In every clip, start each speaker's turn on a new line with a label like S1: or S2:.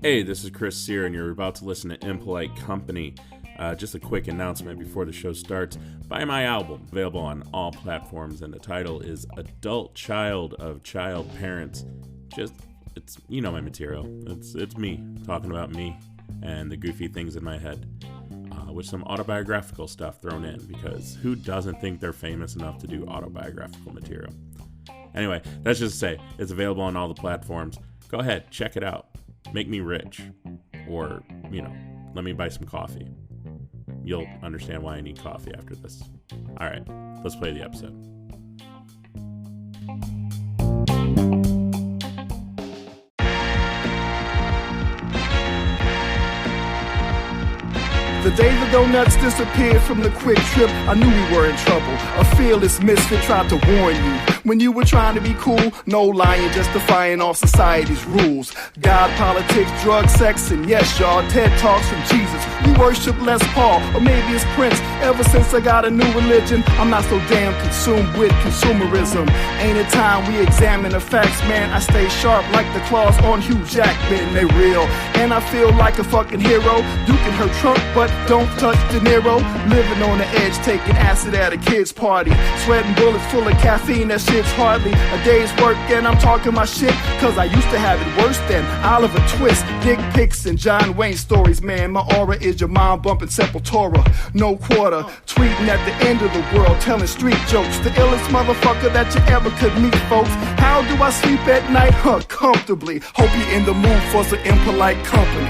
S1: Hey, this is Chris Sear, and you're about to listen to Impolite Company. Just a quick announcement before the show starts. Buy my album, available on all platforms, and the title is Adult Child of Child Parents. It's my material. It's me, talking about me and the goofy things in my head, with some autobiographical stuff thrown in, because who doesn't think they're famous enough to do autobiographical material? Anyway, that's just to say, it's available on all the platforms. Go ahead, check it out. Make me rich. Or, let me buy some coffee. You'll understand why I need coffee after this. All right, let's play the episode.
S2: The day the donuts disappeared from the quick trip, I knew we were in trouble. A fearless misfit tried to warn you. When you were trying to be cool, no lying, just defying all society's rules. God, politics, drugs, sex, and yes, y'all, TED Talks from Jesus. You worship Les Paul, or maybe it's Prince. Ever since I got a new religion, I'm not so damn consumed with consumerism. Ain't it time we examine the facts, man? I stay sharp like the claws on Hugh Jackman, they real. And I feel like a fucking hero. You can hurt Trump, but don't touch De Niro. Living on the edge, taking acid at a kid's party. Sweating bullets full of caffeine, that shit's hardly a day's work. And I'm talking my shit, cause I used to have it worse than Oliver Twist, dick pics, and John Wayne stories, man. My aura is your mom bumping Sepultura. No quarter, tweeting at the end of the world, telling street jokes. The illest motherfucker that you ever could meet, folks. How do I sleep at night? Comfortably. Hope you're in the mood for some impolite company.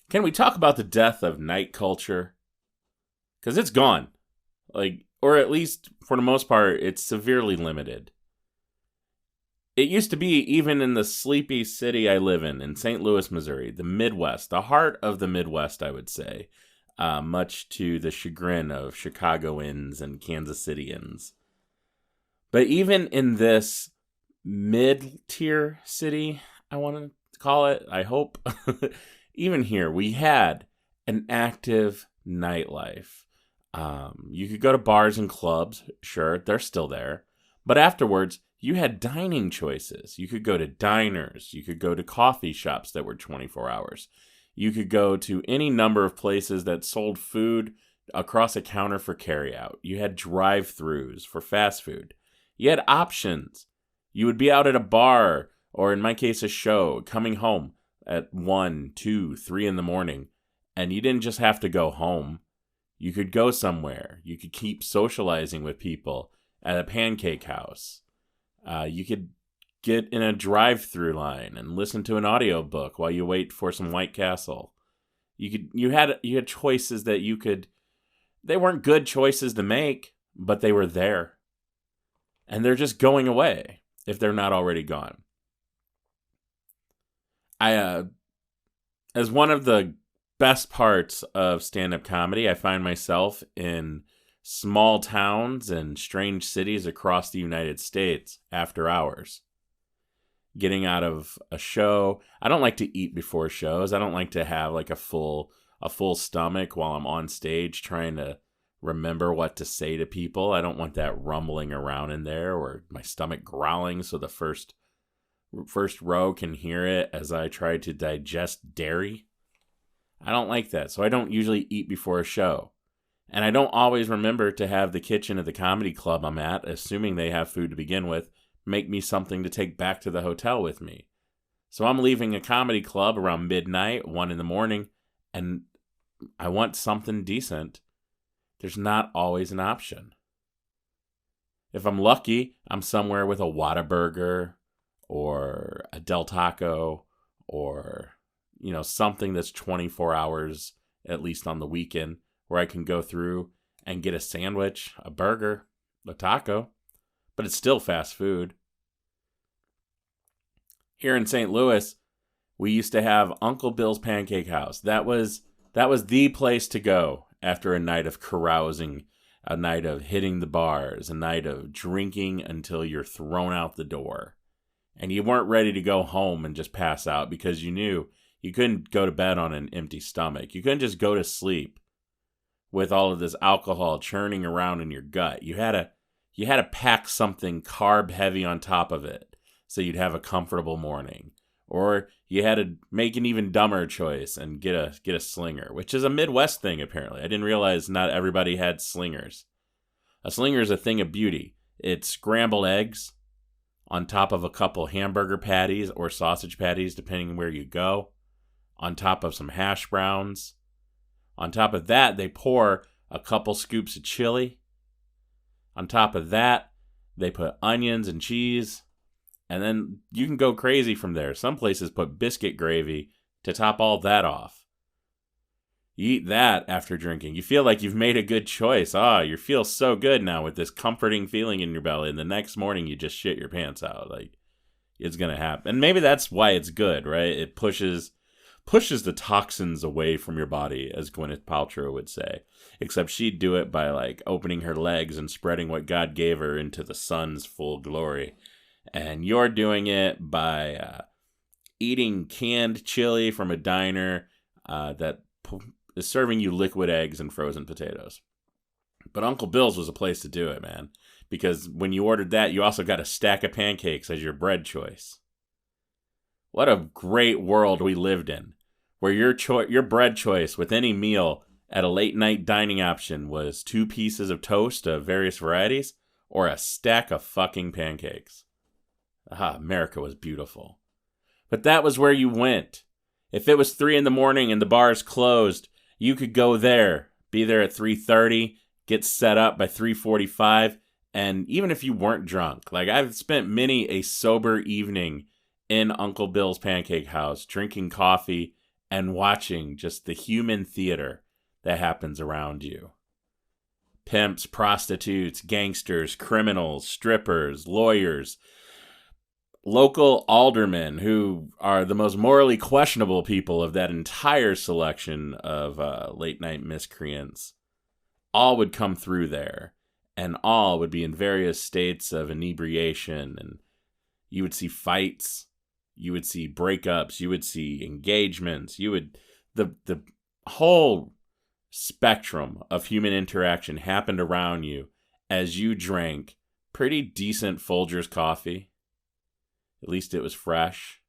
S1: Can we talk about the death of night culture? Because it's gone. Or at least, for the most part, it's severely limited. It used to be, even in the sleepy city I live in St. Louis, Missouri, the Midwest, the heart of the Midwest, I would say, much to the chagrin of Chicagoans and Kansas Cityans. But even in this mid-tier city, I want to call it, I hope, even here, we had an active nightlife. You could go to bars and clubs, sure, they're still there. But afterwards, you had dining choices. You could go to diners. You could go to coffee shops that were 24 hours. You could go to any number of places that sold food across a counter for carryout. You had drive-thrus for fast food. You had options. You would be out at a bar, or in my case, a show, coming home at 1, 2, 3 in the morning, and you didn't just have to go home. You could go somewhere. You could keep socializing with people at a pancake house. You could get in a drive-through line and listen to an audiobook while you wait for some White Castle. You had choices that they weren't good choices to make, but they were there. And they're just going away if they're not already gone. As one of the best parts of stand-up comedy, I find myself in small towns and strange cities across the United States after hours. Getting out of a show. I don't like to eat before shows. I don't like to have a full stomach while I'm on stage trying to remember what to say to people. I don't want that rumbling around in there or my stomach growling so the first row can hear it as I try to digest dairy. I don't like that, so I don't usually eat before a show. And I don't always remember to have the kitchen at the comedy club I'm at, assuming they have food to begin with, make me something to take back to the hotel with me. So I'm leaving a comedy club around midnight, 1 in the morning, and I want something decent. There's not always an option. If I'm lucky, I'm somewhere with a Whataburger or a Del Taco or, something that's 24 hours, at least on the weekend, where I can go through and get a sandwich, a burger, a taco, but it's still fast food. Here in St. Louis, we used to have Uncle Bill's Pancake House. That was the place to go after a night of carousing, a night of hitting the bars, a night of drinking until you're thrown out the door. And you weren't ready to go home and just pass out because you knew you couldn't go to bed on an empty stomach. You couldn't just go to sleep with all of this alcohol churning around in your gut. You had to pack something carb heavy on top of it so you'd have a comfortable morning. Or you had to make an even dumber choice and get a slinger, which is a Midwest thing apparently. I didn't realize not everybody had slingers. A slinger is a thing of beauty. It's scrambled eggs on top of a couple hamburger patties or sausage patties, depending on where you go, on top of some hash browns. On top of that, they pour a couple scoops of chili. On top of that, they put onions and cheese. And then you can go crazy from there. Some places put biscuit gravy to top all that off. You eat that after drinking. You feel like you've made a good choice. You feel so good now with this comforting feeling in your belly. And the next morning, you just shit your pants out. Like, it's going to happen. And maybe that's why it's good, right? It pushes the toxins away from your body, as Gwyneth Paltrow would say. Except she'd do it by, like, opening her legs and spreading what God gave her into the sun's full glory. And you're doing it by eating canned chili from a diner that is serving you liquid eggs and frozen potatoes. But Uncle Bill's was a place to do it, man. Because when you ordered that, you also got a stack of pancakes as your bread choice. What a great world we lived in, where your bread choice with any meal at a late night dining option was 2 pieces of toast of various varieties or a stack of fucking pancakes. America was beautiful. But that was where you went. If it was 3 a.m. and the bars closed, you could go there, be there at 3:30, get set up by 3:45, and even if you weren't drunk, like I've spent many a sober evening in Uncle Bill's Pancake House, drinking coffee and watching just the human theater that happens around you. Pimps, prostitutes, gangsters, criminals, strippers, lawyers, local aldermen who are the most morally questionable people of that entire selection of late-night miscreants, all would come through there, and all would be in various states of inebriation, and you would see fights, you would see breakups, you would see engagements, the whole spectrum of human interaction happened around you as you drank pretty decent Folgers coffee. At least it was fresh,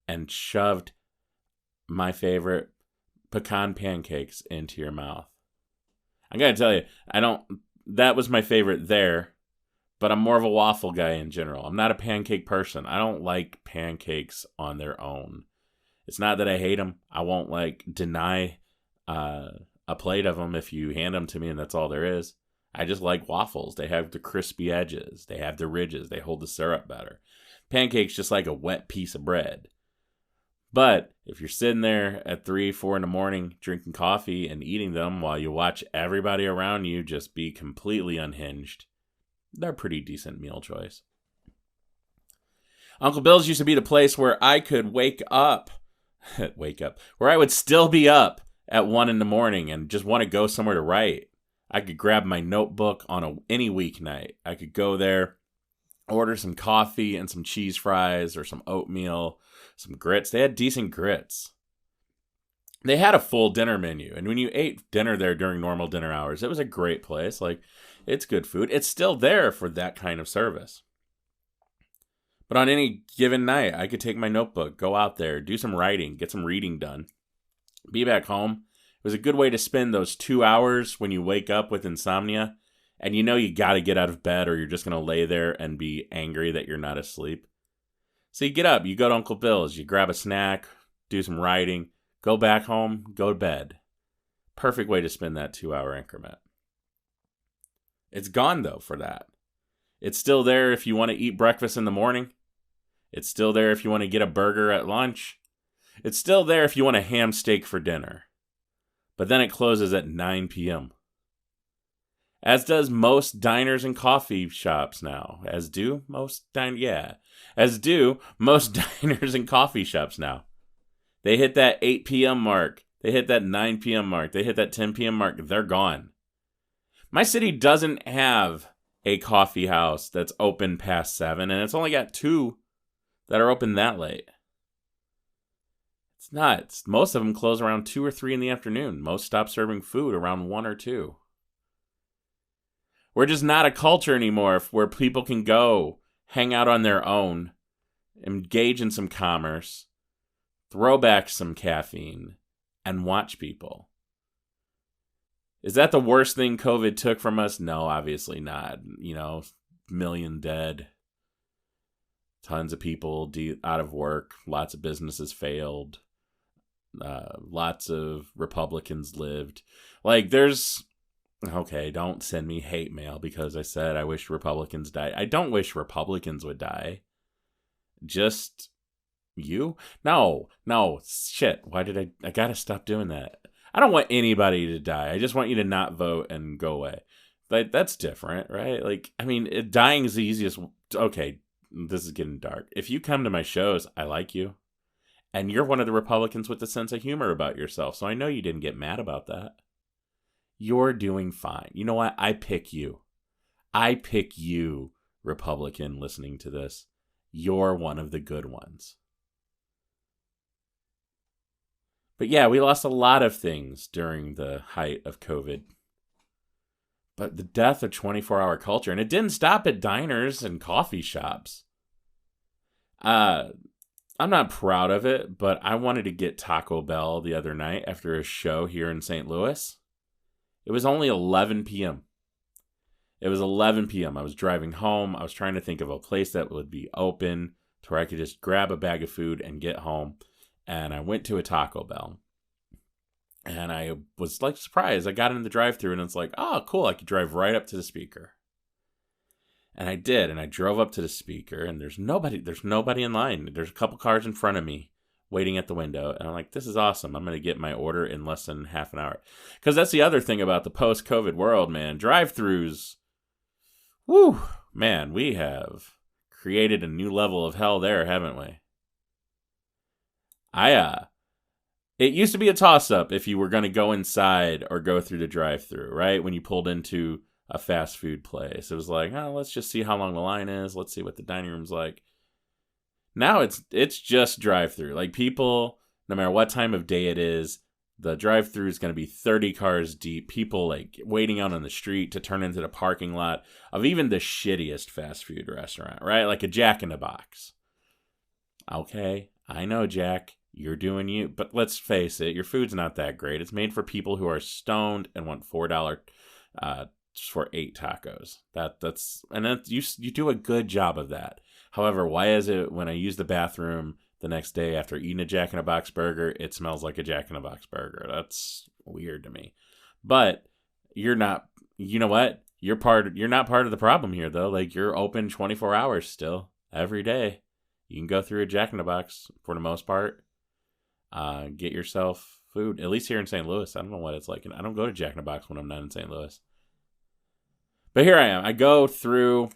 S1: and shoved my favorite pecan pancakes into your mouth. I gotta tell you, that was my favorite there, but I'm more of a waffle guy in general. I'm not a pancake person. I don't like pancakes on their own. It's not that I hate them. I won't deny a plate of them if you hand them to me and that's all there is. I just like waffles. They have the crispy edges. They have the ridges. They hold the syrup better. Pancakes just like a wet piece of bread. But if you're sitting there at 3, 4 in the morning drinking coffee and eating them while you watch everybody around you just be completely unhinged, they're a pretty decent meal choice. Uncle Bill's used to be the place where I could wake up, where I would still be up at 1 in the morning and just want to go somewhere to write. I could grab my notebook on any weeknight. I could go there, order some coffee and some cheese fries or some oatmeal, some grits. They had decent grits. They had a full dinner menu. And when you ate dinner there during normal dinner hours, it was a great place. It's good food. It's still there for that kind of service. But on any given night, I could take my notebook, go out there, do some writing, get some reading done, be back home. It was a good way to spend those 2 hours when you wake up with insomnia and you know you got to get out of bed or you're just going to lay there and be angry that you're not asleep. So you get up, you go to Uncle Bill's, you grab a snack, do some writing, go back home, go to bed. Perfect way to spend that 2-hour increment. It's gone, though, for that. It's still there if you want to eat breakfast in the morning. It's still there if you want to get a burger at lunch. It's still there if you want a ham steak for dinner. But then it closes at 9 p.m. As does most diners and coffee shops now. As do most diners and coffee shops now. They hit that 8 p.m. mark. They hit that 9 p.m. mark. They hit that 10 p.m. mark. They're gone. My city doesn't have a coffee house that's open past 7, and it's only got 2 that are open that late. It's nuts. Most of them close around 2 or 3 in the afternoon. Most stop serving food around 1 or 2. We're just not a culture anymore where people can go hang out on their own, engage in some commerce, throw back some caffeine, and watch people. Is that the worst thing COVID took from us? No, obviously not. Million dead. Tons of people out of work. Lots of businesses failed. Lots of Republicans lived. Okay, don't send me hate mail because I said I wish Republicans died. I don't wish Republicans would die. Just you? No, shit. Why did I gotta stop doing that. I don't want anybody to die. I just want you to not vote and go away. That's different, right? Dying is the easiest. Okay, this is getting dark. If you come to my shows, I like you. And you're one of the Republicans with a sense of humor about yourself. So I know you didn't get mad about that. You're doing fine. You know what? I pick you. Republican, listening to this. You're one of the good ones. But yeah, we lost a lot of things during the height of COVID. But the death of 24-hour culture, and it didn't stop at diners and coffee shops. I'm not proud of it, but I wanted to get Taco Bell the other night after a show here in St. Louis. It was only 11 p.m. It was 11 p.m. I was driving home. I was trying to think of a place that would be open to where I could just grab a bag of food and get home. And I went to a Taco Bell. And I was surprised. I got in the drive-thru and it's oh, cool. I could drive right up to the speaker. And I did. And I drove up to the speaker and there's nobody in line. There's a couple cars in front of me waiting at the window. And I'm like, this is awesome. I'm going to get my order in less than half an hour. Because that's the other thing about the post-COVID world, man. Drive-thrus, woo, man, we have created a new level of hell there, haven't we? It used to be a toss-up if you were going to go inside or go through the drive-thru, right? When you pulled into a fast food place. It was let's just see how long the line is. Let's see what the dining room's like. Now it's just drive-thru. People, no matter what time of day it is, the drive-thru is going to be 30 cars deep. People waiting out on the street to turn into the parking lot of even the shittiest fast food restaurant, right? Like a Jack in the Box. Okay, I know, Jack, you're doing you, but let's face it, your food's not that great. It's made for people who are stoned and want $4 for 8 tacos. You do a good job of that. However, why is it when I use the bathroom the next day after eating a Jack in the Box burger, it smells like a Jack in the Box burger? That's weird to me. But you're not, you know what? You're not part of the problem here though. You're open 24 hours still every day. You can go through a Jack in the Box for the most part. Get yourself food, at least here in St. Louis. I don't know what it's like. I don't go to Jack in the Box when I'm not in St. Louis. But here I am. I go through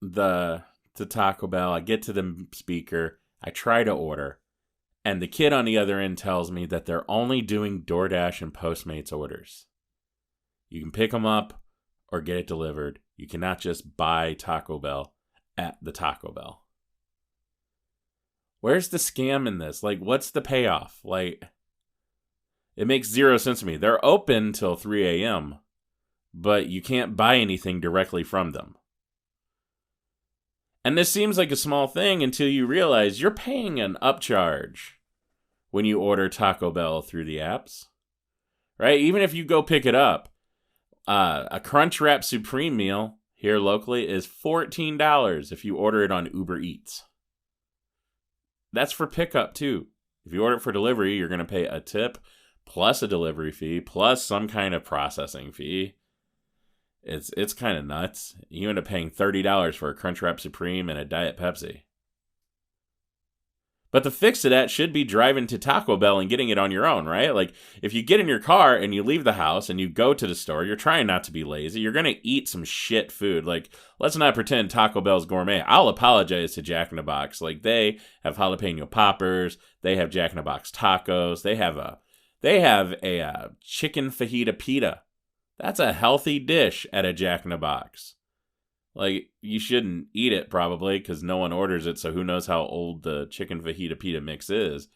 S1: to Taco Bell. I get to the speaker. I try to order. And the kid on the other end tells me that they're only doing DoorDash and Postmates orders. You can pick them up or get it delivered. You cannot just buy Taco Bell at the Taco Bell. Where's the scam in this? What's the payoff? It makes zero sense to me. They're open till 3 a.m., but you can't buy anything directly from them. And this seems like a small thing until you realize you're paying an upcharge when you order Taco Bell through the apps, right? Even if you go pick it up, a Crunchwrap Supreme meal here locally is $14 if you order it on Uber Eats. That's for pickup too. If you order it for delivery, you're going to pay a tip plus a delivery fee plus some kind of processing fee. It's kind of nuts. You end up paying $30 for a Crunchwrap Supreme and a Diet Pepsi. But the fix to that should be driving to Taco Bell and getting it on your own, right? If you get in your car and you leave the house and you go to the store, you're trying not to be lazy. You're going to eat some shit food. Let's not pretend Taco Bell's gourmet. I'll apologize to Jack in the Box. They have jalapeno poppers. They have Jack in the Box tacos. They have a chicken fajita pita. That's a healthy dish at a Jack in the Box. You shouldn't eat it probably because no one orders it, so who knows how old the chicken fajita pita mix is.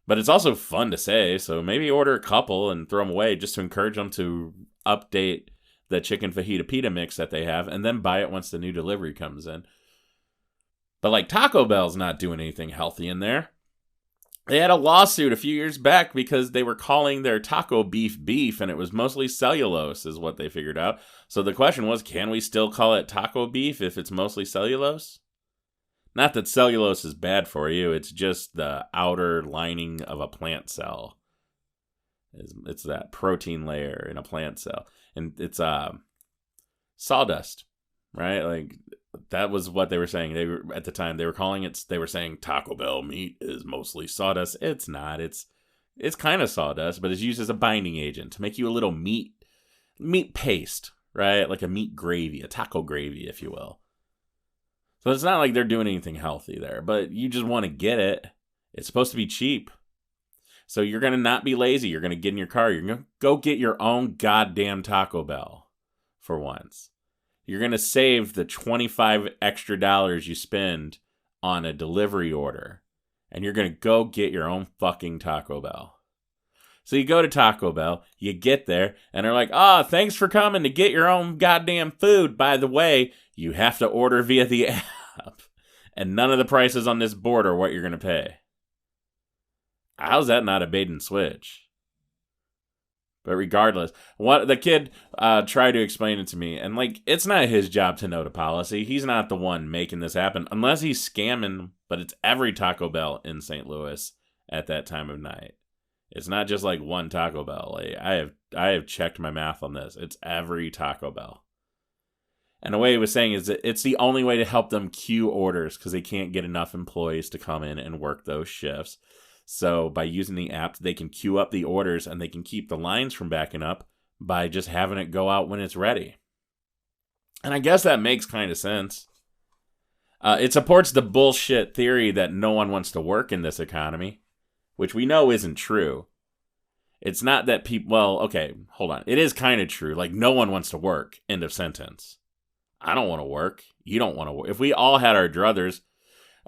S1: But it's also fun to say, so maybe order a couple and throw them away just to encourage them to update the chicken fajita pita mix that they have and then buy it once the new delivery comes in. But like Taco Bell's not doing anything healthy in there. They had a lawsuit a few years back because they were calling their taco beef and it was mostly cellulose is what they figured out. So the question was, can we still call it taco beef if it's mostly cellulose? Not that cellulose is bad for you, it's just the outer lining of a plant cell. It's that protein layer in a plant cell. And it's sawdust, right? Like, that was what they were saying. They were, at the time, they were saying Taco Bell meat is mostly sawdust. It's not. It's kind of sawdust, but it's used as a binding agent to make you a little meat paste, right? Like a meat gravy, a taco gravy, if you will. So it's not like they're doing anything healthy there, but you just want to get it. It's supposed to be cheap. So you're going to not be lazy. You're going to get in your car. You're going to go get your own goddamn Taco Bell for once. You're going to save the $25 extra you spend on a delivery order. And you're going to go get your own fucking Taco Bell. So you go to Taco Bell, you get there, and they're like, thanks for coming to get your own goddamn food. By the way, you have to order via the app. And none of the prices on this board are what you're going to pay. How's that not a bait and switch? But regardless, what the kid tried to explain it to me, and like, it's not his job to know the policy. He's not the one making this happen, unless he's scamming. But it's every Taco Bell in St. Louis at that time of night. It's not just like one Taco Bell. Like, I have checked my math on this. It's every Taco Bell. And the way he was saying is that it's the only way to help them queue orders because they can't get enough employees to come in and work those shifts. So by using the app, they can queue up the orders and they can keep the lines from backing up by just having it go out when it's ready. And I guess that makes kind of sense. It supports the bullshit theory that no one wants to work in this economy, which we know isn't true. It's not that people, well, okay, hold on. It is kind of true. Like, no one wants to work. End of sentence. I don't want to work. You don't want to work. If we all had our druthers,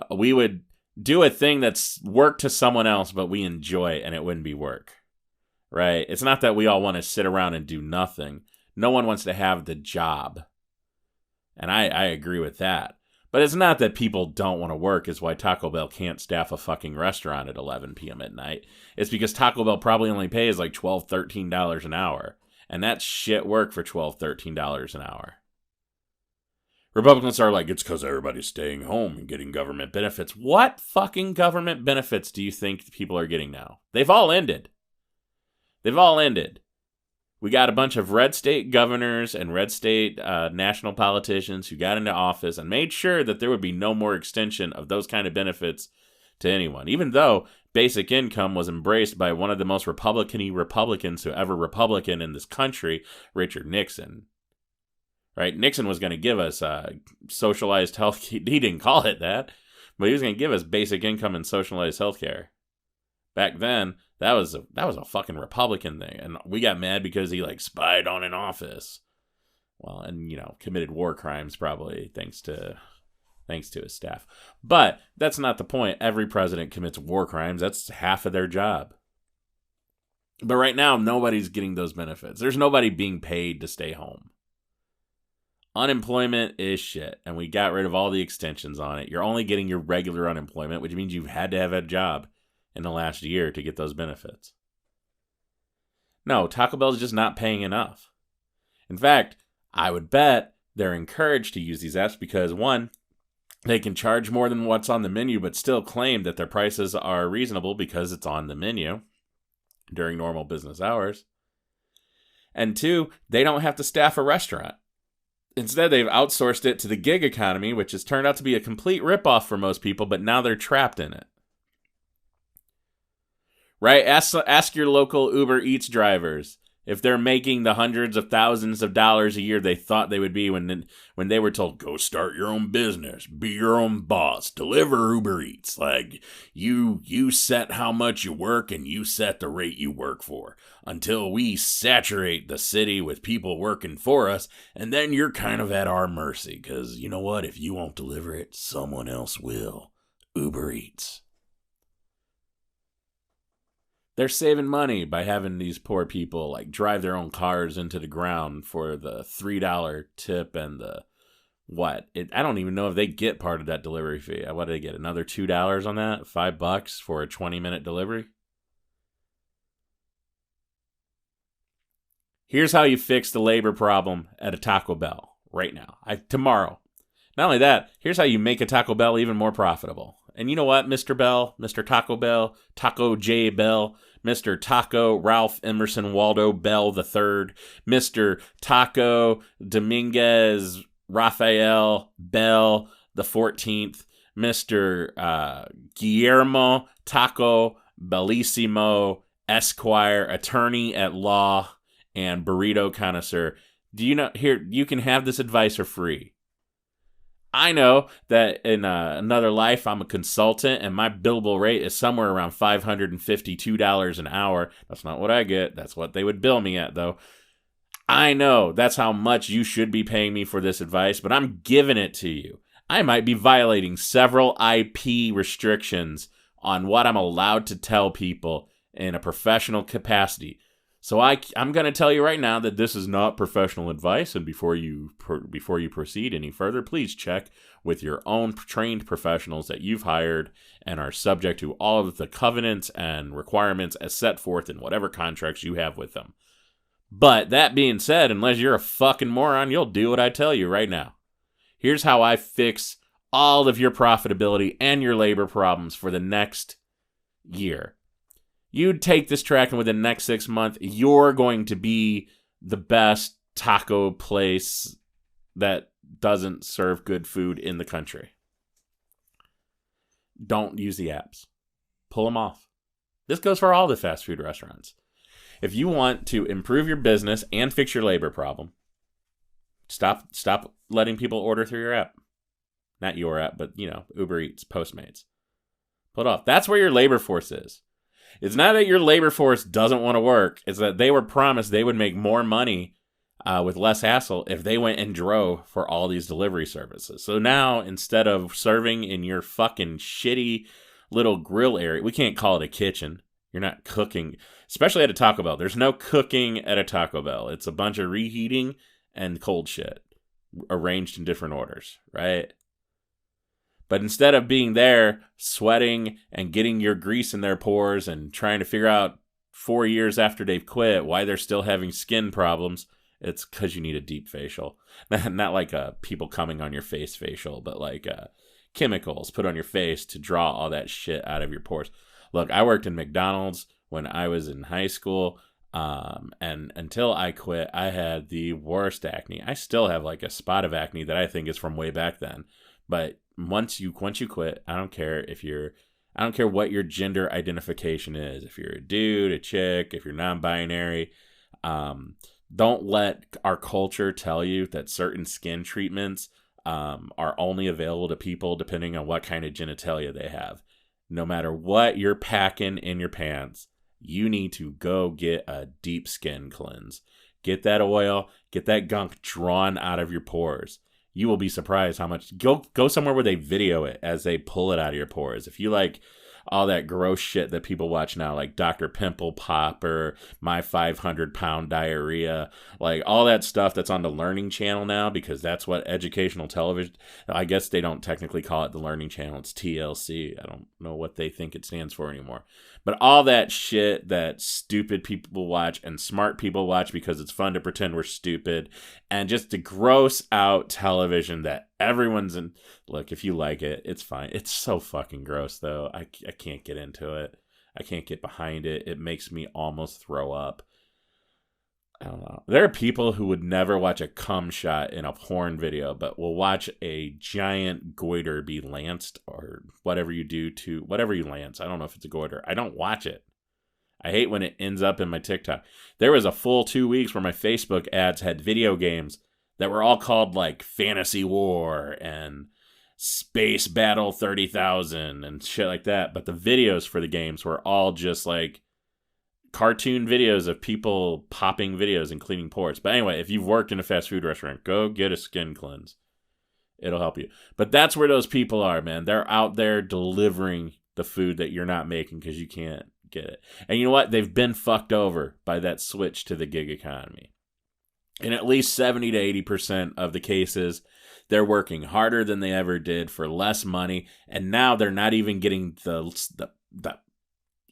S1: we would do a thing that's work to someone else, but we enjoy it and it wouldn't be work, right? It's not that we all want to sit around and do nothing. No one wants to have the job. And I agree with that. But it's not that people don't want to work is why Taco Bell can't staff a fucking restaurant at 11 p.m. at night. It's because Taco Bell probably only pays like $12, $13 an hour. And that's shit work for $12, $13 an hour. Republicans are like, it's because everybody's staying home and getting government benefits. What fucking government benefits do you think people are getting now? They've all ended. They've all ended. We got a bunch of red state governors and red state national politicians who got into office and made sure that there would be no more extension of those kind of benefits to anyone, even though basic income was embraced by one of the most Republican-y Republicans who ever Republican in this country, Richard Nixon. Right? Nixon was going to give us socialized health. He didn't call it that, but he was going to give us basic income and socialized health care. Back then, that was a fucking Republican thing, and we got mad because he like spied on an office. Well, and committed war crimes probably thanks to his staff. But that's not the point. Every president commits war crimes. That's half of their job. But right now, nobody's getting those benefits. There's nobody being paid to stay home. Unemployment is shit, and we got rid of all the extensions on it. You're only getting your regular unemployment, which means you've had to have a job in the last year to get those benefits. No, Taco Bell's just not paying enough. In fact, I would bet they're encouraged to use these apps because, one, they can charge more than what's on the menu, but still claim that their prices are reasonable because it's on the menu during normal business hours. And two, they don't have to staff a restaurant. Instead, they've outsourced it to the gig economy, which has turned out to be a complete ripoff for most people, but now they're trapped in it. Right? Ask your local Uber Eats drivers if they're making the hundreds of thousands of dollars a year they thought they would be when they were told, go start your own business, be your own boss, deliver Uber Eats. Like, you set how much you work and you set the rate you work for until we saturate the city with people working for us, and then you're kind of at our mercy because, you know what, if you won't deliver it, someone else will. Uber Eats. They're saving money by having these poor people like drive their own cars into the ground for the $3 tip and the I don't even know if they get part of that delivery fee. What do they get? Another $2 on that? $5 for a 20-minute delivery? Here's how you fix the labor problem at a Taco Bell right now. Tomorrow. Not only that, here's how you make a Taco Bell even more profitable. And you know what, Mr. Bell, Mr. Taco Bell, Taco J. Bell, Mr. Taco Ralph Emerson Waldo Bell III, Mr. Taco Dominguez Raphael Bell the 14th, Mr. Guillermo Taco Bellissimo Esquire, attorney at law and burrito connoisseur. Do you know, here, you can have this advice for free. I know that in another life, I'm a consultant, and my billable rate is somewhere around $552 an hour. That's not what I get. That's what they would bill me at, though. I know that's how much you should be paying me for this advice, but I'm giving it to you. I might be violating several IP restrictions on what I'm allowed to tell people in a professional capacity. So I'm going to tell you right now that this is not professional advice, and before you proceed any further, please check with your own trained professionals that you've hired and are subject to all of the covenants and requirements as set forth in whatever contracts you have with them. But that being said, unless you're a fucking moron, you'll do what I tell you right now. Here's how I fix all of your profitability and your labor problems for the next year. You take this track, and within the next 6 months, you're going to be the best taco place that doesn't serve good food in the country. Don't use the apps. Pull them off. This goes for all the fast food restaurants. If you want to improve your business and fix your labor problem, stop letting people order through your app. Not your app, but, Uber Eats, Postmates. Pull it off. That's where your labor force is. It's not that your labor force doesn't want to work. It's that they were promised they would make more money with less hassle if they went and drove for all these delivery services. So now, instead of serving in your fucking shitty little grill area, we can't call it a kitchen. You're not cooking, especially at a Taco Bell. There's no cooking at a Taco Bell. It's a bunch of reheating and cold shit arranged in different orders, right? But instead of being there, sweating and getting your grease in their pores and trying to figure out 4 years after they've quit why they're still having skin problems, it's because you need a deep facial. Not like a people coming on your face facial, but like chemicals put on your face to draw all that shit out of your pores. Look, I worked in McDonald's when I was in high school, and until I quit, I had the worst acne. I still have like a spot of acne that I think is from way back then. But once you quit, I don't care what your gender identification is. If you're a dude, a chick, if you're non-binary, don't let our culture tell you that certain skin treatments are only available to people depending on what kind of genitalia they have. No matter what you're packing in your pants, you need to go get a deep skin cleanse. Get that oil, get that gunk drawn out of your pores. You will be surprised how much. Go somewhere where they video it as they pull it out of your pores. If you like all that gross shit that people watch now, like Dr. Pimple Popper, My 500-Pound Diarrhea, like all that stuff that's on the Learning Channel now, because that's what educational television, I guess they don't technically call it the Learning Channel, it's TLC. I don't know what they think it stands for anymore. But all that shit that stupid people watch and smart people watch because it's fun to pretend we're stupid, and just the gross out television that everyone's in. Look, if you like it, it's fine. It's so fucking gross, though. I can't get into it. I can't get behind it. It makes me almost throw up. I don't know. There are people who would never watch a cum shot in a porn video, but will watch a giant goiter be lanced or whatever you do to whatever you lance. I don't know if it's a goiter. I don't watch it. I hate when it ends up in my TikTok. There was a full 2 weeks where my Facebook ads had video games that were all called like Fantasy War and Space Battle 30,000 and shit like that. But the videos for the games were all just like cartoon videos of people popping videos and cleaning pores. But anyway, if you've worked in a fast food restaurant, go get a skin cleanse. It'll help you. But that's where those people are, man. They're out there delivering the food that you're not making because you can't get it. And you know what? They've been fucked over by that switch to the gig economy. In at least 70 to 80% of the cases, they're working harder than they ever did for less money, and now they're not even getting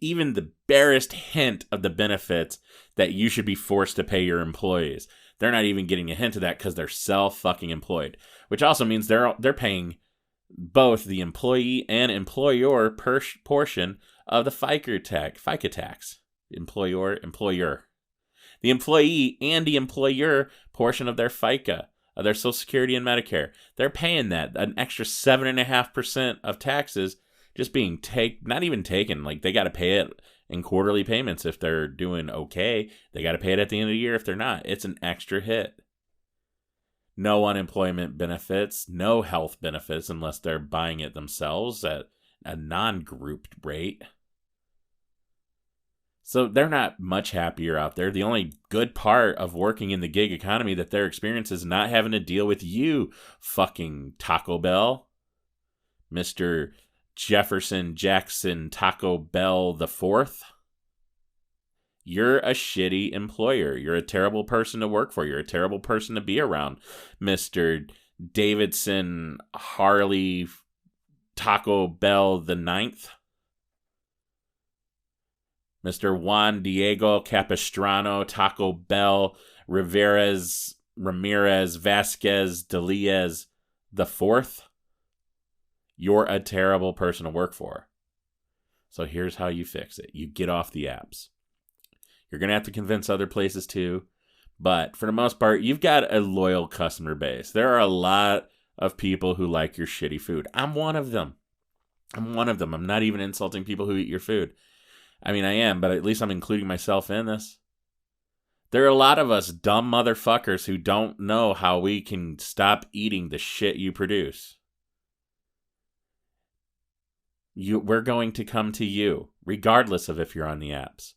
S1: even the barest hint of the benefits that you should be forced to pay your employees. They're not even getting a hint of that because they're self-fucking-employed, which also means they're paying both the employee and employer portion of the FICA tax. Employer. The employee and the employer portion of their FICA, of their Social Security and Medicare. They're paying that, an extra 7.5% of taxes just being not even taken. Like, they got to pay it in quarterly payments if they're doing okay. They got to pay it at the end of the year if they're not. It's an extra hit. No unemployment benefits, no health benefits unless they're buying it themselves at a non-grouped rate. So they're not much happier out there. The only good part of working in the gig economy that they're experiencing is not having to deal with you, fucking Taco Bell. Mr. Jefferson Jackson Taco Bell the Fourth. You're a shitty employer. You're a terrible person to work for. You're a terrible person to be around. Mr. Davidson Harley Taco Bell the Ninth. Mr. Juan Diego Capistrano, Taco Bell, Ramirez, Vasquez, Deliez, the Fourth. You're a terrible person to work for. So here's how you fix it. You get off the apps. You're going to have to convince other places too. But for the most part, you've got a loyal customer base. There are a lot of people who like your shitty food. I'm one of them. I'm not even insulting people who eat your food. I mean, I am, but at least I'm including myself in this. There are a lot of us dumb motherfuckers who don't know how we can stop eating the shit you produce. We're going to come to you, regardless of if you're on the apps.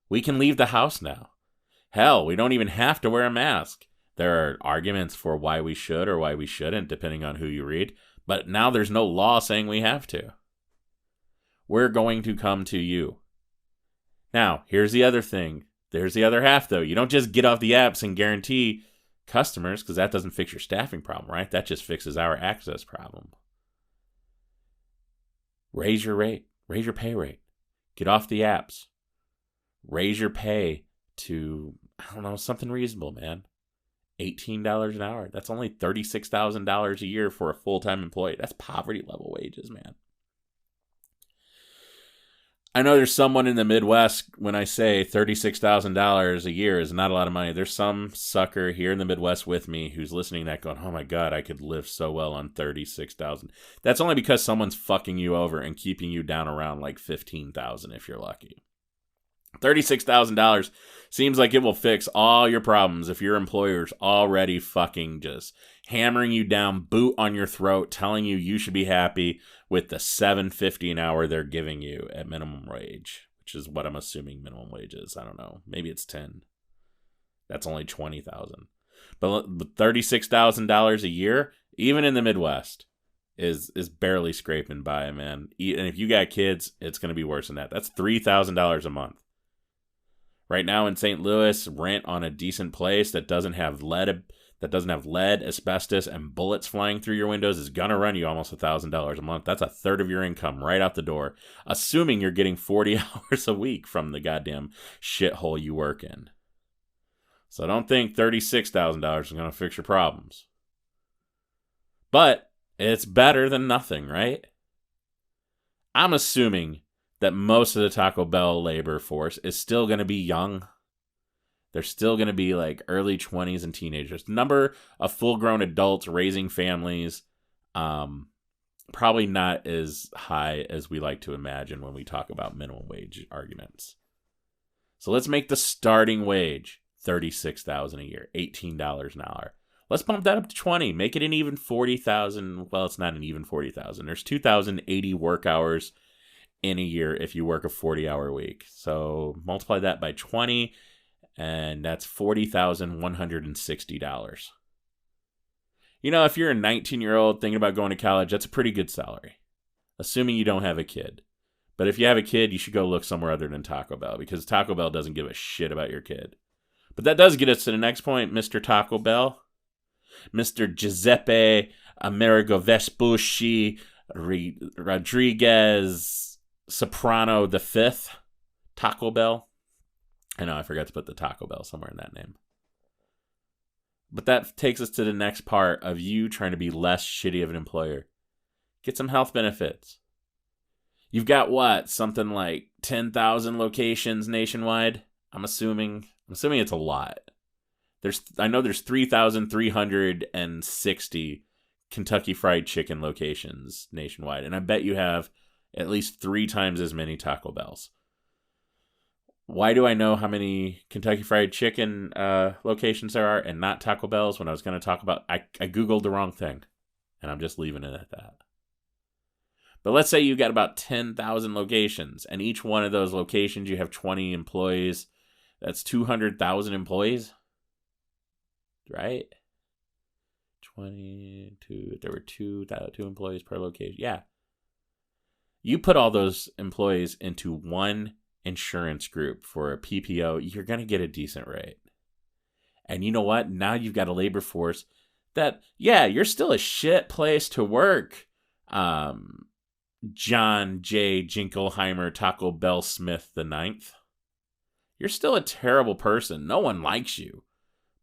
S1: We can leave the house now. Hell, we don't even have to wear a mask. There are arguments for why we should or why we shouldn't, depending on who you read. But now there's no law saying we have to. We're going to come to you. Now, here's the other thing. There's the other half, though. You don't just get off the apps and guarantee customers, because that doesn't fix your staffing problem, right? That just fixes our access problem. Raise your rate. Raise your pay rate. Get off the apps. Raise your pay to, I don't know, something reasonable, man. $18 an hour. That's only $36,000 a year for a full-time employee. That's poverty level wages, man. I know there's someone in the Midwest, when I say $36,000 a year is not a lot of money, there's some sucker here in the Midwest with me who's listening to that going, oh my God, I could live so well on $36,000. That's only because someone's fucking you over and keeping you down around like $15,000 if you're lucky. $36,000 seems like it will fix all your problems if your employer's already fucking just hammering you down, boot on your throat, telling you should be happy with the $7.50 an hour they're giving you at minimum wage, which is what I'm assuming minimum wage is. I don't know. Maybe it's 10. That's only $20,000. But $36,000 a year, even in the Midwest, is barely scraping by, man. And if you got kids, it's going to be worse than that. That's $3,000 a month. Right now in St. Louis, rent on a decent place that doesn't have lead, asbestos, and bullets flying through your windows is gonna run you almost $1,000 a month. That's a third of your income right out the door, assuming you're getting 40 hours a week from the goddamn shithole you work in. So don't think $36,000 is gonna fix your problems. But it's better than nothing, right? I'm assuming that most of the Taco Bell labor force is still going to be young. They're still going to be like early 20s and teenagers. The number of full-grown adults raising families, probably not as high as we like to imagine when we talk about minimum wage arguments. So let's make the starting wage $36,000 a year, $18 an hour. Let's bump that up to 20. Make it an even 40,000. Well, it's not an even 40,000. There's 2,080 work hours in a year if you work a 40-hour week. So multiply that by 20, and that's $40,160. You know, if you're a 19-year-old thinking about going to college, that's a pretty good salary, assuming you don't have a kid. But if you have a kid, you should go look somewhere other than Taco Bell, because Taco Bell doesn't give a shit about your kid. But that does get us to the next point, Mr. Taco Bell. Mr. Giuseppe Amerigo Vespucci Rodriguez Soprano V, Taco Bell. I know, I forgot to put the Taco Bell somewhere in that name. But that takes us to the next part of you trying to be less shitty of an employer. Get some health benefits. You've got what? Something like 10,000 locations nationwide? I'm assuming it's a lot. I know there's 3,360 Kentucky Fried Chicken locations nationwide, and I bet you have at least 3 times as many Taco Bells. Why do I know how many Kentucky Fried Chicken locations there are and not Taco Bells when I was going to talk about... I Googled the wrong thing, and I'm just leaving it at that. But let's say you got about 10,000 locations, and each one of those locations you have 20 employees. That's 200,000 employees, right? 22, there were two employees per location. Yeah. You put all those employees into one insurance group for a PPO, you're going to get a decent rate. And you know what? Now you've got a labor force that, yeah, you're still a shit place to work. John J. Jingleheimer Taco Bell Smith the Ninth. You're still a terrible person. No one likes you.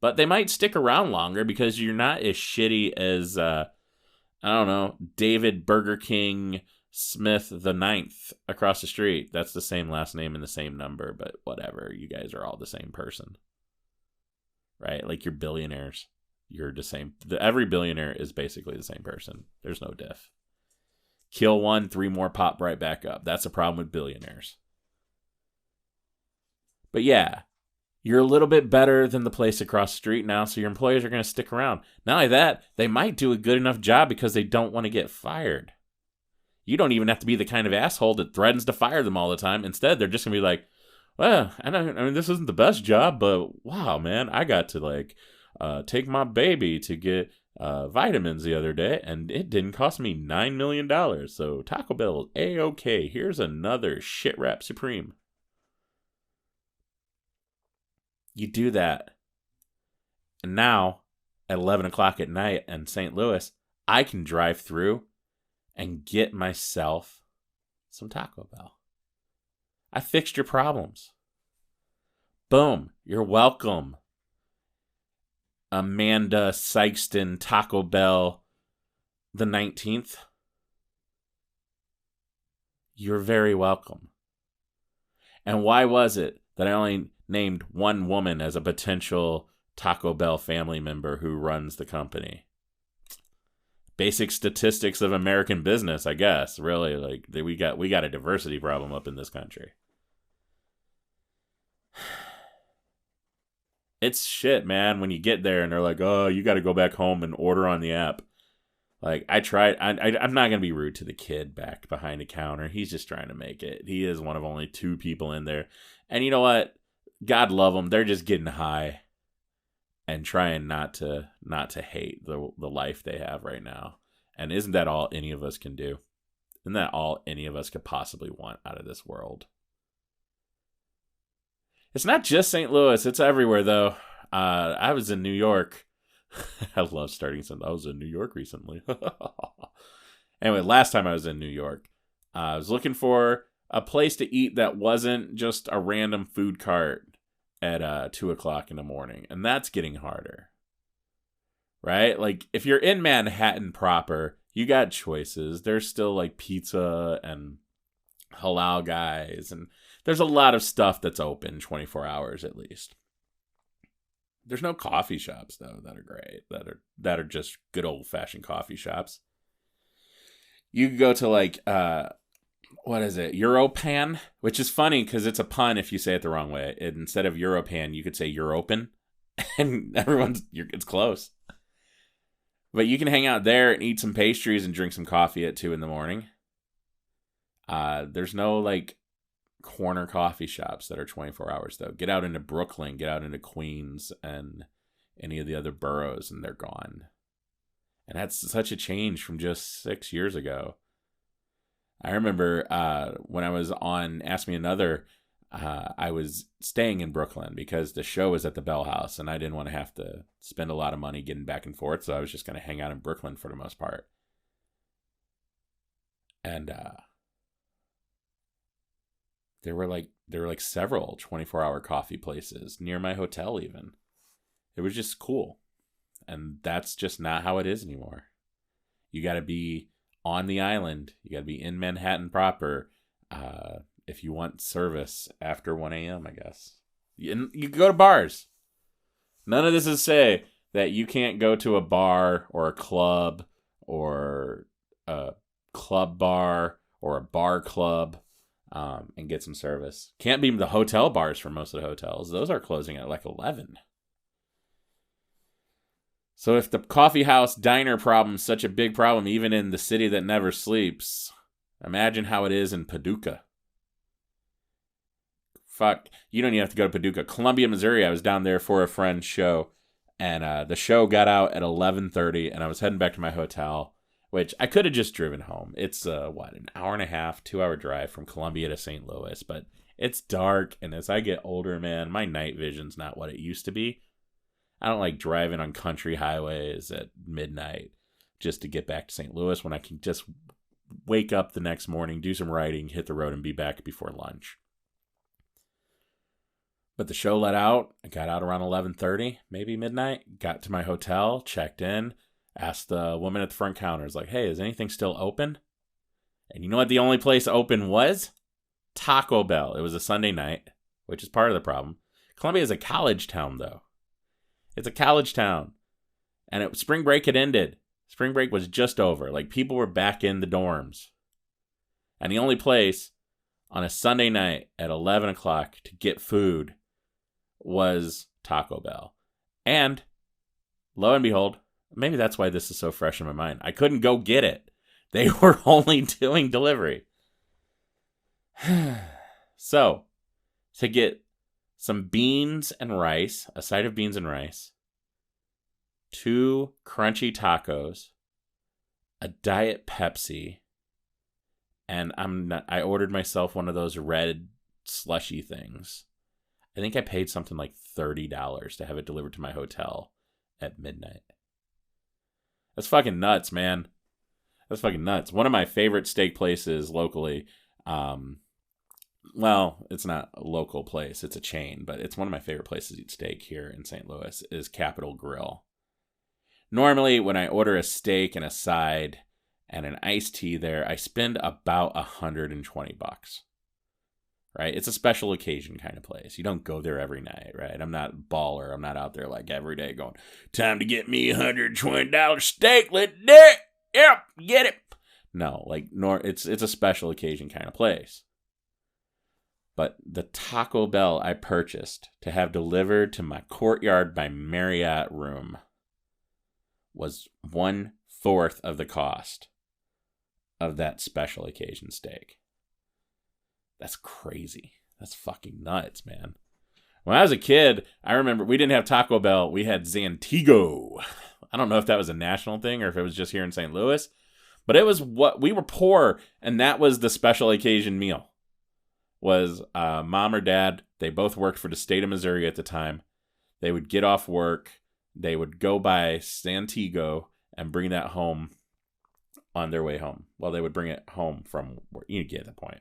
S1: But they might stick around longer because you're not as shitty as, David Burger King Smith the Ninth across the street. That's the same last name and the same number, but whatever. You guys are all the same person. Right? Like you're billionaires. You're the same. Every billionaire is basically the same person. There's no diff. Kill one, 3 more pop right back up. That's a problem with billionaires. But yeah, you're a little bit better than the place across the street now, so your employees are going to stick around. Not only that, they might do a good enough job because they don't want to get fired. You don't even have to be the kind of asshole that threatens to fire them all the time. Instead, they're just going to be like, well, I mean, this isn't the best job, but wow, man, I got to take my baby to get vitamins the other day, and it didn't cost me $9 million. So Taco Bell, A-okay. Here's another shit wrap supreme. You do that. And now, at 11 o'clock at night in St. Louis, I can drive through and get myself some Taco Bell. I fixed your problems. Boom. You're welcome. Amanda Sykeston Taco Bell the 19th. You're very welcome. And why was it that I only named one woman as a potential Taco Bell family member who runs the company? Basic statistics of American business, I guess. Really, we got a diversity problem up in this country. It's shit, man, when you get there and they're like, oh, you got to go back home and order on the app. I tried. I'm not going to be rude to the kid back behind the counter. He's just trying to make it. He is one of only 2 people in there. And you know what? God love them. They're just getting high and trying not to hate the life they have right now. And isn't that all any of us can do? Isn't that all any of us could possibly want out of this world? It's not just St. Louis. It's everywhere, though. I was in New York. I love starting something. I was in New York recently. Anyway, last time I was in New York, I was looking for a place to eat that wasn't just a random food cart at 2 o'clock in the morning. And that's getting harder. Right? Like, if you're in Manhattan proper, you got choices. There's still, pizza and halal guys, and there's a lot of stuff that's open 24 hours at least. There's no coffee shops, though, that are great, that are just good old-fashioned coffee shops. You could go to, what is it, Europan, which is funny because it's a pun if you say it the wrong way. Instead of Europan, you could say Europen, and it's close. But you can hang out there and eat some pastries and drink some coffee at 2 in the morning. There's no, corner coffee shops that are 24 hours, though. Get out into Brooklyn, get out into Queens, and any of the other boroughs, and they're gone. And that's such a change from just 6 years ago. I remember when I was on Ask Me Another, I was staying in Brooklyn because the show was at the Bell House, and I didn't want to have to spend a lot of money getting back and forth, so I was just going to hang out in Brooklyn for the most part. And there were like several 24-hour coffee places near my hotel even. It was just cool. And that's just not how it is anymore. You got to be on the island. You got to be in Manhattan proper if you want service after 1 a.m., I guess. You go to bars. None of this is say that you can't go to a bar or a club or a club bar or a bar club and get some service. Can't be the hotel bars for most of the hotels. Those are closing at like 11. So if the coffee house diner problem is such a big problem, even in the city that never sleeps, imagine how it is in Paducah. Fuck, you don't even have to go to Paducah. Columbia, Missouri, I was down there for a friend's show, and the show got out at 11:30, and I was heading back to my hotel, which I could have just driven home. It's, an hour and a half, 2-hour drive from Columbia to St. Louis, but it's dark, and as I get older, man, my night vision's not what it used to be. I don't like driving on country highways at midnight just to get back to St. Louis when I can just wake up the next morning, do some writing, hit the road, and be back before lunch. But the show let out. I got out around 11:30, maybe midnight. Got to my hotel, checked in, asked the woman at the front counter, like, hey, is anything still open? And you know what the only place open was? Taco Bell. It was a Sunday night, which is part of the problem. Columbia is a college town, though. It's a college town. And spring break had ended. Spring break was just over. Like, people were back in the dorms. And the only place on a Sunday night at 11 o'clock to get food was Taco Bell. And, lo and behold, maybe that's why this is so fresh in my mind, I couldn't go get it. They were only doing delivery. So, to get some beans and rice, a side of beans and rice, 2 crunchy tacos, a Diet Pepsi, and I ordered myself one of those red slushy things. I think I paid something like $30 to have it delivered to my hotel at midnight. That's fucking nuts, man. That's fucking nuts. One of my favorite steak places locally, well, it's not a local place, it's a chain, but it's one of my favorite places to eat steak here in St. Louis, is Capitol Grill. Normally, when I order a steak and a side and an iced tea there, I spend about $120. Right? It's a special occasion kind of place. You don't go there every night, right? I'm not baller. I'm not out there like every day going, time to get me $120 steak. Let's do it. Yep, get it. No, it's a special occasion kind of place. But the Taco Bell I purchased to have delivered to my Courtyard by Marriott room was 1/4 of the cost of that special occasion steak. That's crazy. That's fucking nuts, man. When I was a kid, I remember we didn't have Taco Bell. We had Zantigo. I don't know if that was a national thing or if it was just here in St. Louis. But it was what we were poor, and that was the special occasion meal. Was mom or dad, they both worked for the state of Missouri at the time. They would get off work. They would go buy Zantigo and bring that home on their way home. Well, they would bring it home from where you get the point.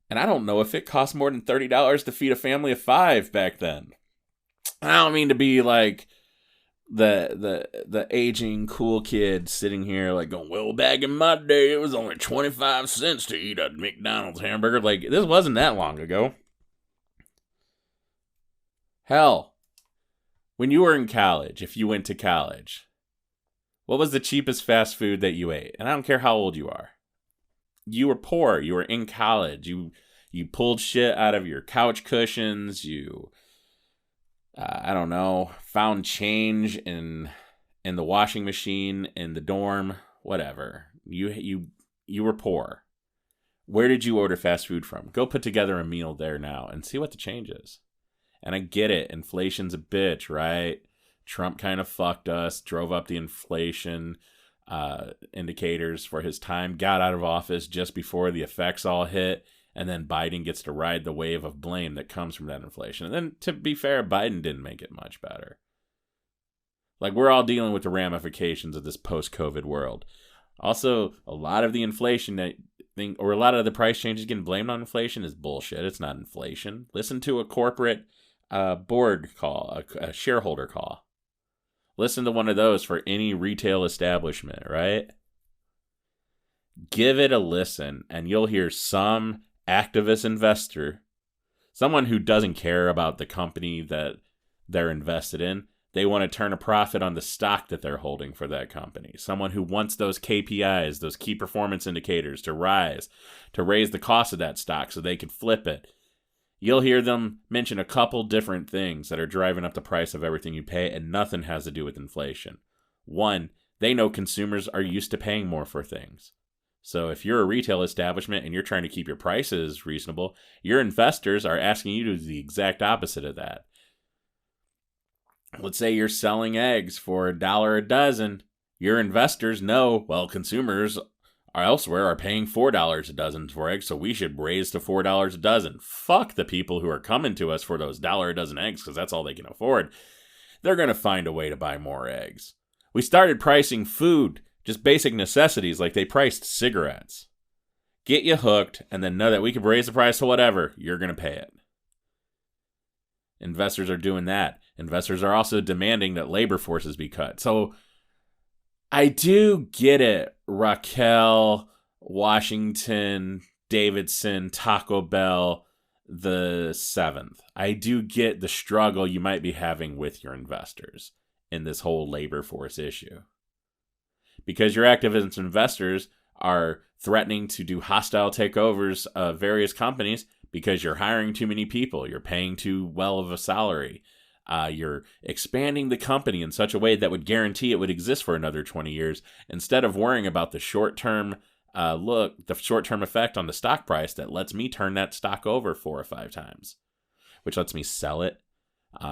S1: And I don't know if it cost more than $30 to feed a family of 5 back then. I don't mean to be like the aging cool kid sitting here like going, well, back in my day, it was only 25 cents to eat a McDonald's hamburger. Like, this wasn't that long ago. Hell, when you were in college, if you went to college, what was the cheapest fast food that you ate? And I don't care how old you are. You were poor. You were in college. You pulled shit out of your couch cushions. You, I don't know, found change in the washing machine in the dorm. Whatever. You were poor. Where did you order fast food from? Go put together a meal there now and see what the change is. And I get it. Inflation's a bitch, right? Trump kind of fucked us, drove up the inflation. indicators for his time, got out of office just before the effects all hit, and then Biden gets to ride the wave of blame that comes from that inflation. And then, to be fair, Biden didn't make it much better. Like, we're all dealing with the ramifications of this post-COVID world. Also, a lot of the inflation or a lot of the price changes getting blamed on inflation is bullshit. It's not inflation. Listen to a corporate board call, a shareholder call. Listen to one of those for any retail establishment, right? Give it a listen, and you'll hear some activist investor, someone who doesn't care about the company that they're invested in. They want to turn a profit on the stock that they're holding for that company. Someone who wants those KPIs, those key performance indicators, to rise, to raise the cost of that stock so they can flip it. You'll hear them mention a couple different things that are driving up the price of everything you pay, and nothing has to do with inflation. One, they know consumers are used to paying more for things. So if you're a retail establishment and you're trying to keep your prices reasonable, your investors are asking you to do the exact opposite of that. Let's say you're selling eggs for $1 a dozen. Your investors know, well, consumers elsewhere are paying $4 a dozen for eggs, so we should raise to $4 a dozen. Fuck the people who are coming to us for those $1 a dozen eggs because that's all they can afford. They're going to find a way to buy more eggs. We started pricing food, just basic necessities, like they priced cigarettes. Get you hooked, and then know that we can raise the price to whatever. You're going to pay it. Investors are doing that. Investors are also demanding that labor forces be cut. So I do get it, Raquel, Washington, Davidson, Taco Bell, the 7th. I do get the struggle you might be having with your investors in this whole labor force issue. Because your activist investors are threatening to do hostile takeovers of various companies because you're hiring too many people, you're paying too well of a salary. You're expanding the company in such a way that would guarantee it would exist for another 20 years instead of worrying about the short-term the short-term effect on the stock price that lets me turn that stock over 4 or 5 times, which lets me sell it.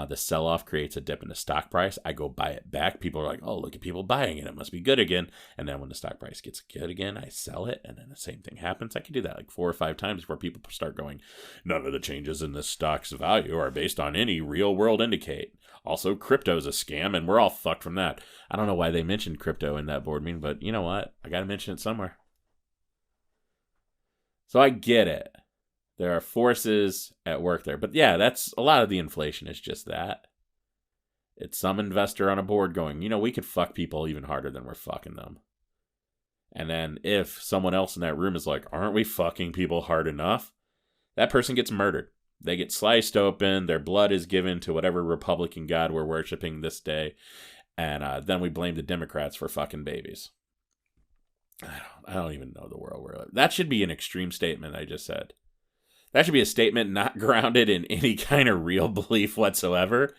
S1: The sell-off creates a dip in the stock price. I go buy it back. People are like, oh, look at people buying it. It must be good again. And then when the stock price gets good again, I sell it. And then the same thing happens. I can do that like 4 or 5 times before people start going, none of the changes in this stock's value are based on any real world indicate. Also, crypto's a scam, and we're all fucked from that. I don't know why they mentioned crypto in that board meeting, but you know what? I got to mention it somewhere. So I get it. There are forces at work there. But yeah, that's a lot of the inflation is just that. It's some investor on a board going, we could fuck people even harder than we're fucking them. And then if someone else in that room is like, aren't we fucking people hard enough? That person gets murdered. They get sliced open. Their blood is given to whatever Republican god we're worshiping this day. And then we blame the Democrats for fucking babies. I don't even know the world we're in. That should be an extreme statement I just said. That should be a statement not grounded in any kind of real belief whatsoever.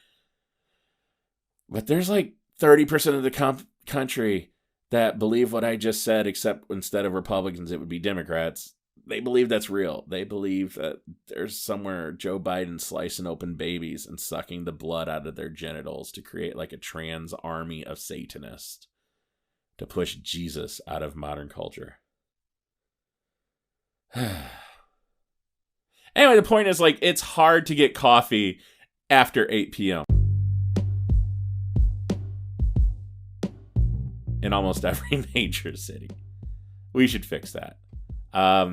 S1: But there's like 30% of the country that believe what I just said, except instead of Republicans, it would be Democrats. They believe that's real. They believe that there's somewhere Joe Biden slicing open babies and sucking the blood out of their genitals to create like a trans army of Satanists to push Jesus out of modern culture. Anyway, the point is, like, it's hard to get coffee after 8 p.m. in almost every major city. We should fix that. I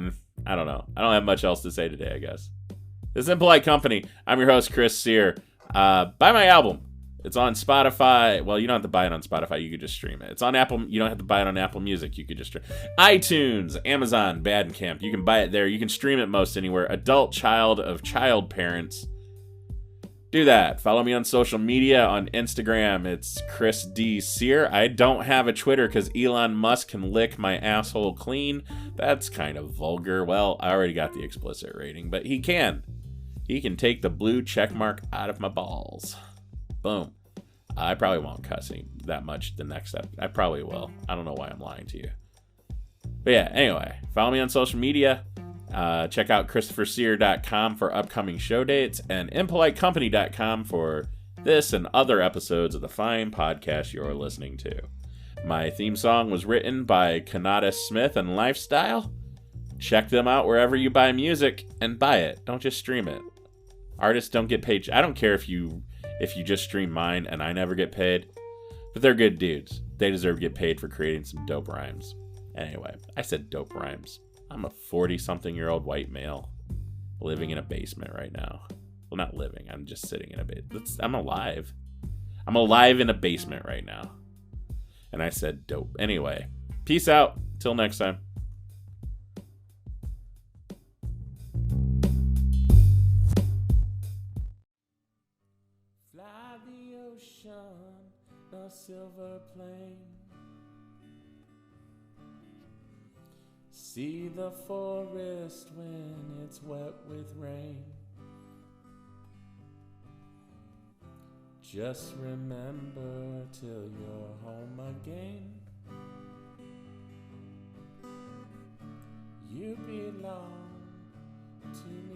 S1: don't know. I don't have much else to say today, I guess. This is Impolite Company. I'm your host, Chris Sear. Buy my album. It's on Spotify. Well, you don't have to buy it on Spotify. You could just stream it. It's on Apple. You don't have to buy it on Apple Music. You could just stream iTunes, Amazon, Bandcamp. You can buy it there. You can stream it most anywhere. Adult child of child parents. Do that. Follow me on social media. On Instagram, it's Chris D. Sear. I don't have a Twitter because Elon Musk can lick my asshole clean. That's kind of vulgar. Well, I already got the explicit rating, but he can. He can take the blue check mark out of my balls. Boom. I probably won't cuss that much the next episode. I probably will. I don't know why I'm lying to you. But yeah, anyway, follow me on social media. Check out ChristopherSear.com for upcoming show dates and ImpoliteCompany.com for this and other episodes of the fine podcast you're listening to. My theme song was written by Kanata Smith and Lifestyle. Check them out wherever you buy music and buy it. Don't just stream it. Artists don't get paid. I don't care if you just stream mine and I never get paid, but they're good dudes. They deserve to get paid for creating some dope rhymes. Anyway, I said dope rhymes. I'm a 40-something-year-old white male living in a basement right now. Well, not living. I'm just sitting in a basement. I'm alive. I'm alive in a basement right now. And I said dope. Anyway, peace out. Till next time. Fly the ocean, the silver plain. See the forest when it's wet with rain. Just remember till you're home again. You belong to me.